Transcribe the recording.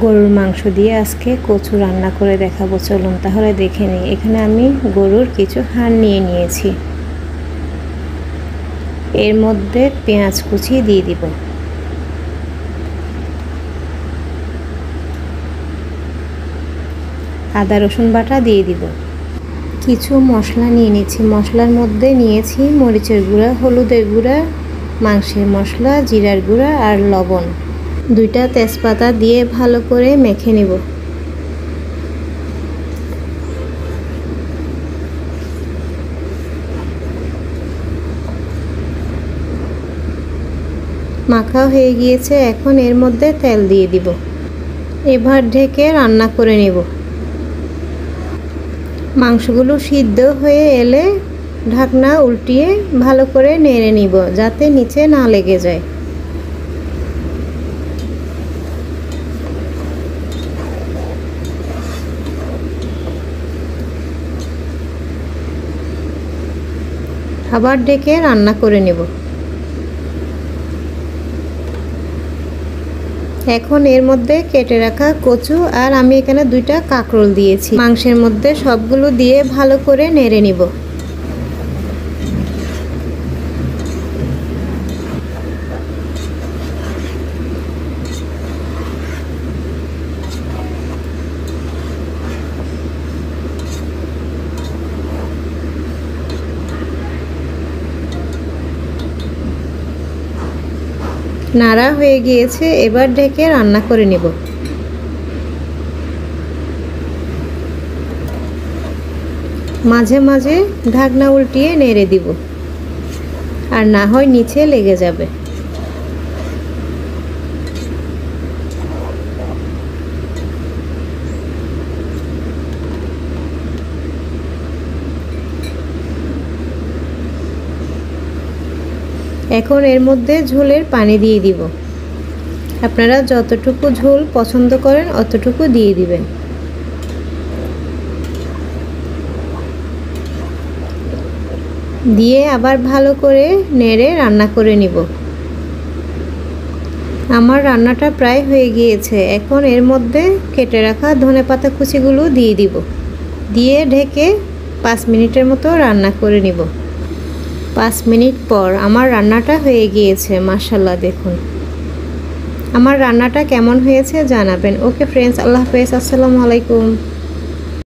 গরুর মাংস দিয়ে আজকে কচু রান্না করে দেখাবো। চলুন তাহলে দেখে নিই। এখানে আমি গরুর কিছু হাড় নিয়ে নিয়েছি। এর মধ্যে পেঁয়াজ কুচি দিয়ে দিব, আদা রসুন বাটা দিয়ে দিব। কিছু মশলা নিয়ে নিয়েছি। মশলার মধ্যে নিয়েছি মরিচের গুঁড়া, হলুদের গুঁড়া, মাংসের মশলা, জিরার গুঁড়া আর লবণ। 2টা তেজপাতা দিয়ে ভালো করে মেখে নেব। মাখা হয়ে গিয়েছে, এখন এর মধ্যে তেল দিয়ে দিব। এবার ঢেকে রান্না করে নেব। মাংসগুলো সিদ্ধ হয়ে এলে ঢাকনা উল্টিয়ে ভালো করে নেড়ে নিব, যাতে নিচে না লেগে যায়। আবার ঢেকে রান্না করে নেব। এখন এর মধ্যে কেটে রাখা কচু আর আমি এখানে 2টা কাঁকরোল দিয়েছি। মাংসের মধ্যে সবগুলো দিয়ে ভালো করে নেড়ে নিব। নাড়া হয়ে গিয়েছে, এবার ঢেকে রান্না করে নেব। মাঝে মাঝে ঢাকনা উল্টিয়ে নেড়ে দিব, আর না হয় নিচে লেগে যাবে। এখন এর মধ্যে ঝোলের পানি দিয়ে দিব। আপনারা যতটুকু ঝোল পছন্দ করেন অতটুকু দিয়ে দিবেন। দিয়ে আবার ভালো করে নেড়ে রান্না করে নিব। আমার রান্নাটা প্রায় হয়ে গিয়েছে। এখন এর মধ্যে কেটে রাখা ধনেপাতা কুচিগুলো দিয়ে দিব। দিয়ে ঢেকে 5 মিনিটের মতো রান্না করে নিব। 5 মিনিট পর আমার রান্নাটা হয়ে গিয়েছে। মাশাআল্লাহ, দেখুন আমার রান্নাটা কেমন হয়েছে জানাবেন। ওকে ফ্রেন্ডস, আল্লাহ হাফেজ, আসসালামু আলাইকুম।